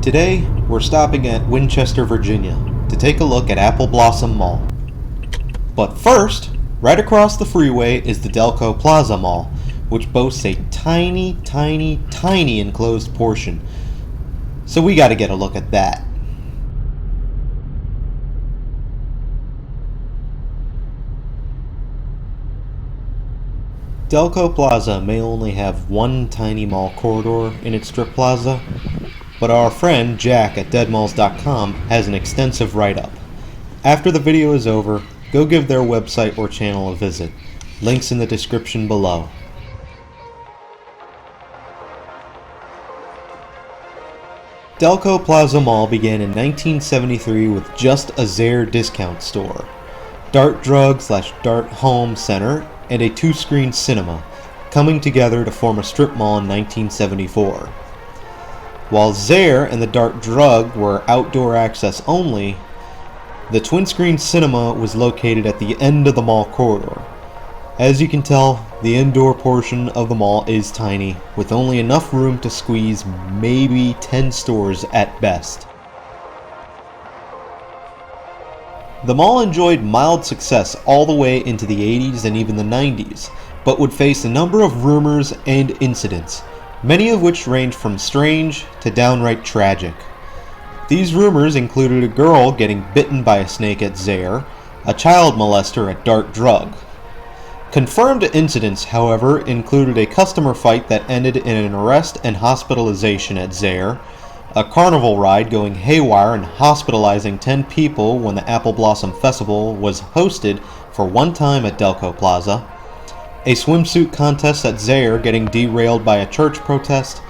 Today, we're stopping at Winchester, Virginia to take a look at Apple Blossom Mall. But first, right across the freeway is the Delco Plaza Mall, which boasts a tiny enclosed portion. So we gotta get a look at that. Delco Plaza may only have one tiny mall corridor in its strip plaza, but our friend Jack at deadmalls.com has an extensive write-up. After the video is over, go give their website or channel a visit. Links in the description below. Delco Plaza Mall began in 1973 with just a Zayre discount store, Dart Drug / Dart Home Center, and a two-screen cinema, coming together to form a strip mall in 1974. While Zayre and the Dart Drug were outdoor access only, the twin-screen cinema was located at the end of the mall corridor. As you can tell, the indoor portion of the mall is tiny, with only enough room to squeeze maybe 10 stores at best. The mall enjoyed mild success all the way into the 80s and even the 90s, but would face a number of rumors and incidents, many of which range from strange to downright tragic. These rumors included a girl getting bitten by a snake at Zayre, a child molester at Dart Drug. Confirmed incidents, however, included a customer fight that ended in an arrest and hospitalization at Zayre, a carnival ride going haywire and hospitalizing 10 people when the Apple Blossom Festival was hosted for one time at Delco Plaza, a swimsuit contest at Zayre getting derailed by a church protest,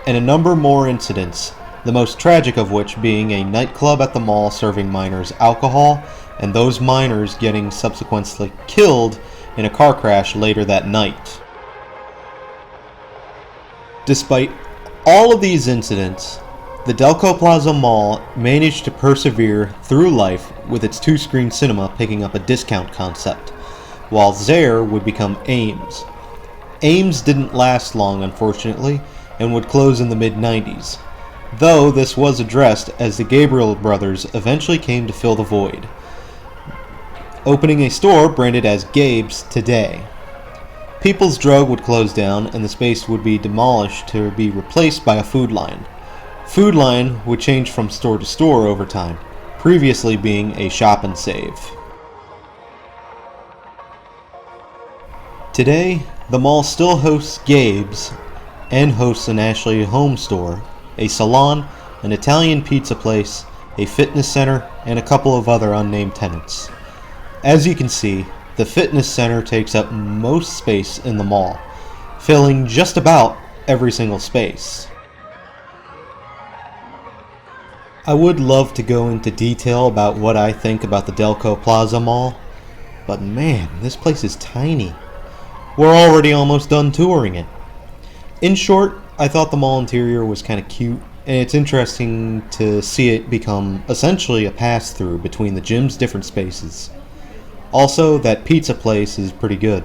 and a number more incidents, the most tragic of which being a nightclub at the mall serving minors alcohol, and those minors getting subsequently killed in a car crash later that night. Despite all of these incidents, the Delco Plaza Mall managed to persevere through life with its two-screen cinema picking up a discount concept, while Zayre would become Ames. Ames didn't last long, unfortunately, and would close in the mid-90s, though this was addressed as the Gabriel brothers eventually came to fill the void, opening a store branded as Gabe's today. People's Drug would close down and the space would be demolished to be replaced by a Food Lion. Food Lion would change from store to store over time, previously being a shop and save. Today, the mall still hosts Gabe's and hosts an Ashley Home store, a salon, an Italian pizza place, a fitness center, and a couple of other unnamed tenants. As you can see, the fitness center takes up most space in the mall, filling just about every single space. I would love to go into detail about what I think about the Delco Plaza Mall, but man, this place is tiny. We're already almost done touring it. In short, I thought the mall interior was kind of cute, and it's interesting to see it become essentially a pass-through between the gym's different spaces. Also, that pizza place is pretty good.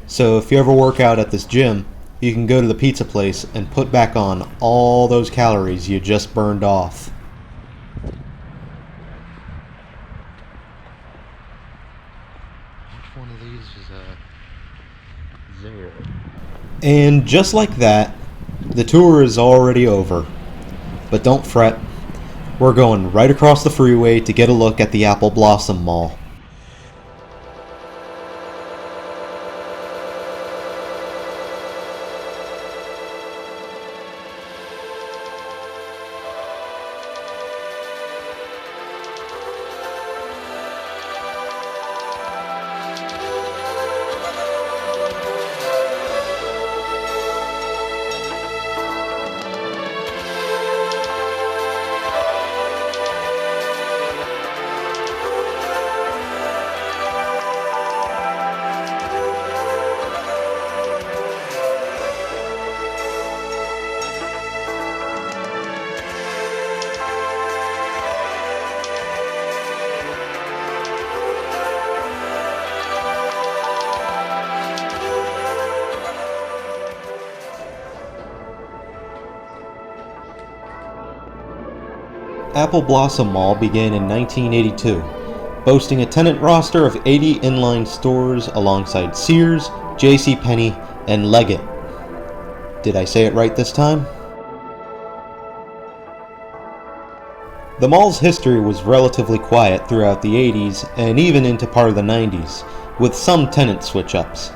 So if you ever work out at this gym, you can go to the pizza place and put back on all those calories you just burned off. Which one of these is Zayre? And just like that, the tour is already over. But don't fret, we're going right across the freeway to get a look at the Apple Blossom Mall. Apple Blossom Mall began in 1982, boasting a tenant roster of 80 inline stores alongside Sears, JCPenney, and Leggett. Did I say it right this time? The mall's history was relatively quiet throughout the 80s and even into part of the 90s, with some tenant switch-ups.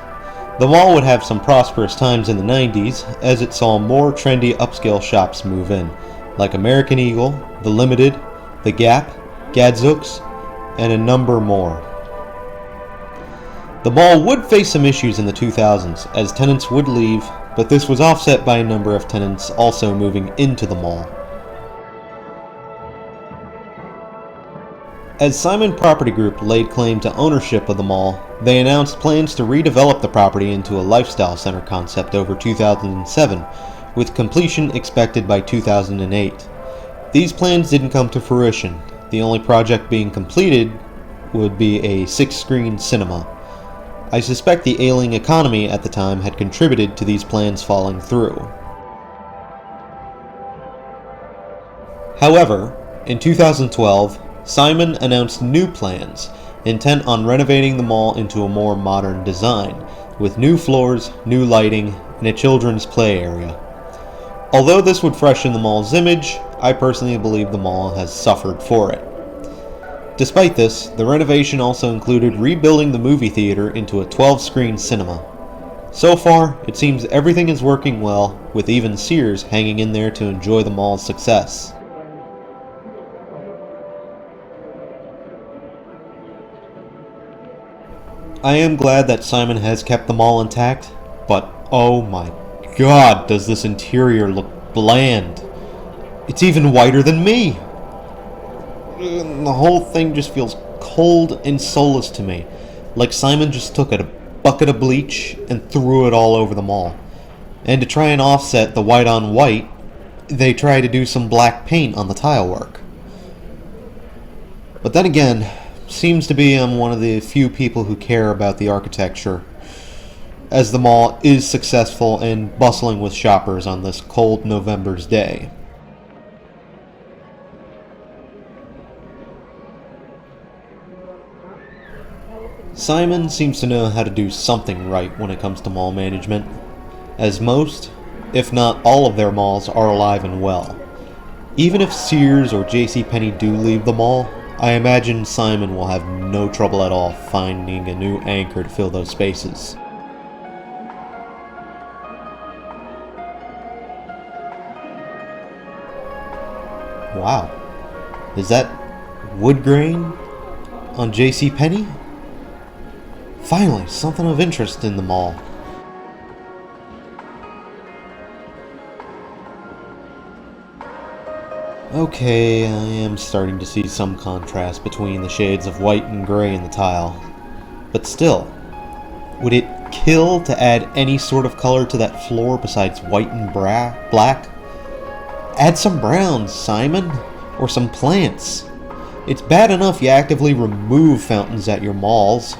The mall would have some prosperous times in the 90s as it saw more trendy upscale shops move in, like American Eagle, The Limited, The Gap, Gadzooks, and a number more. The mall would face some issues in the 2000s as tenants would leave, but this was offset by a number of tenants also moving into the mall. As Simon Property Group laid claim to ownership of the mall, they announced plans to redevelop the property into a lifestyle center concept over 2007, with completion expected by 2008. These plans didn't come to fruition. The only project being completed would be a 6-screen cinema. I suspect the ailing economy at the time had contributed to these plans falling through. However, in 2012, Simon announced new plans, intent on renovating the mall into a more modern design, with new floors, new lighting, and a children's play area. Although this would freshen the mall's image, I personally believe the mall has suffered for it. Despite this, the renovation also included rebuilding the movie theater into a 12-screen cinema. So far, it seems everything is working well, with even Sears hanging in there to enjoy the mall's success. I am glad that Simon has kept the mall intact, but oh my god, does this interior look bland. It's even whiter than me. The whole thing just feels cold and soulless to me, like Simon just took a bucket of bleach and threw it all over the mall. And to try and offset the white on white, they try to do some black paint on the tile work. But then again, seems to be I'm one of the few people who care about the architecture, as the mall is successful and bustling with shoppers on this cold November's day. Simon seems to know how to do something right when it comes to mall management, as most, if not all of their malls are alive and well. Even if Sears or JCPenney do leave the mall, I imagine Simon will have no trouble at all finding a new anchor to fill those spaces. Wow. Is that wood grain on JCPenney? Finally, something of interest in the mall. Okay, I am starting to see some contrast between the shades of white and gray in the tile. But still, would it kill to add any sort of color to that floor besides white and black? Add some browns, Simon, or some plants. It's bad enough you actively remove fountains at your malls.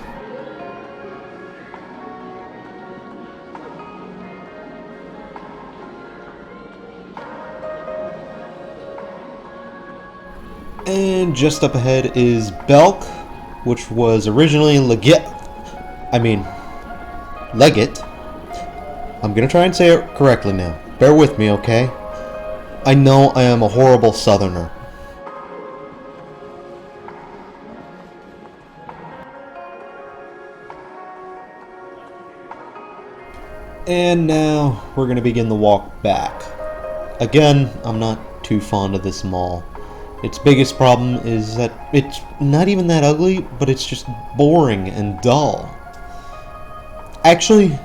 And just up ahead is Belk, which was originally Leggett. I'm gonna try and say it correctly now. Bear with me, okay? I know I am a horrible southerner. And now we're gonna begin the walk back. Again, I'm not too fond of this mall. Its biggest problem is that it's not even that ugly, but it's just boring and dull. Actually,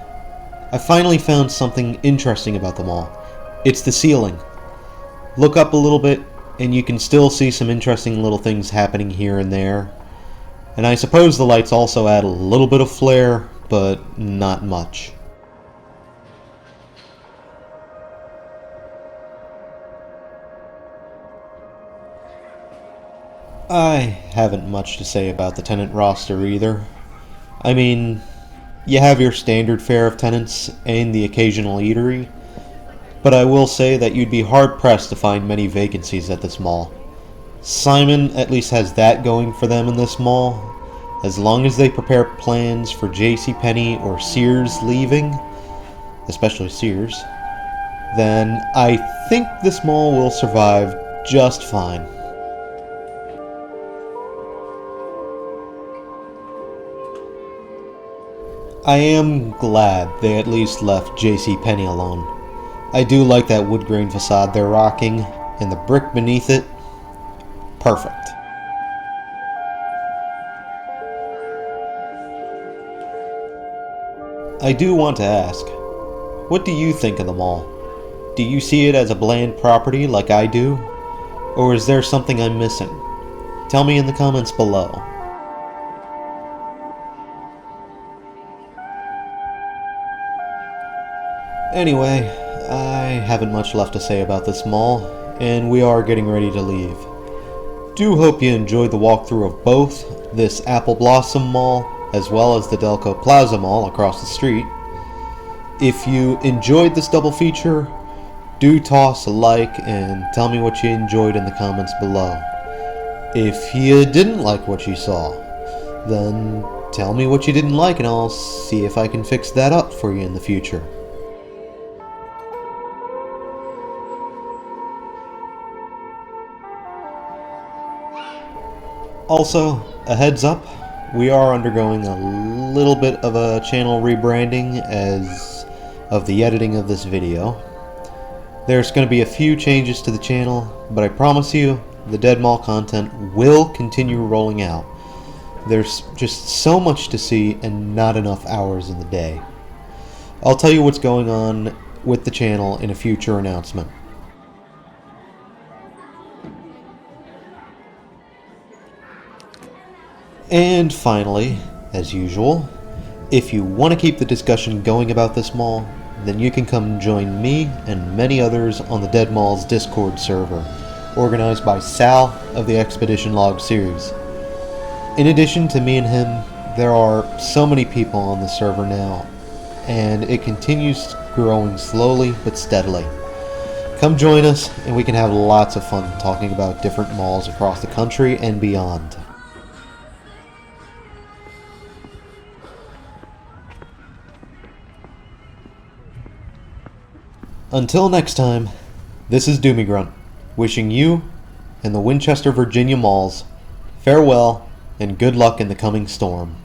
I finally found something interesting about the mall. It's the ceiling. Look up a little bit, and you can still see some interesting little things happening here and there. And I suppose the lights also add a little bit of flair, but not much. I haven't much to say about the tenant roster either. I mean, you have your standard fare of tenants and the occasional eatery, but I will say that you'd be hard-pressed to find many vacancies at this mall. Simon at least has that going for them in this mall. As long as they prepare plans for JCPenney or Sears leaving, especially Sears, then I think this mall will survive just fine. I am glad they at least left JCPenney alone. I do like that wood grain facade they're rocking, and the brick beneath it. Perfect. I do want to ask, what do you think of the mall? Do you see it as a bland property like I do? Or is there something I'm missing? Tell me in the comments below. Anyway, I haven't much left to say about this mall, and we are getting ready to leave. Do hope you enjoyed the walkthrough of both this Apple Blossom Mall as well as the Delco Plaza Mall across the street. If you enjoyed this double feature, do toss a like and tell me what you enjoyed in the comments below. If you didn't like what you saw, then tell me what you didn't like and I'll see if I can fix that up for you in the future. Also, a heads up, we are undergoing a little bit of a channel rebranding as of the editing of this video. There's going to be a few changes to the channel, but I promise you, the Dead Mall content will continue rolling out. There's just so much to see and not enough hours in the day. I'll tell you what's going on with the channel in a future announcement. And finally, as usual, if you want to keep the discussion going about this mall, then you can come join me and many others on the Dead Mall's Discord server, organized by Sal of the Expedition Log series. In addition to me and him, there are so many people on the server now, and it continues growing slowly but steadily. Come join us and we can have lots of fun talking about different malls across the country and beyond. Until next time, this is Doomie Grunt, wishing you and the Winchester, Virginia malls farewell and good luck in the coming storm.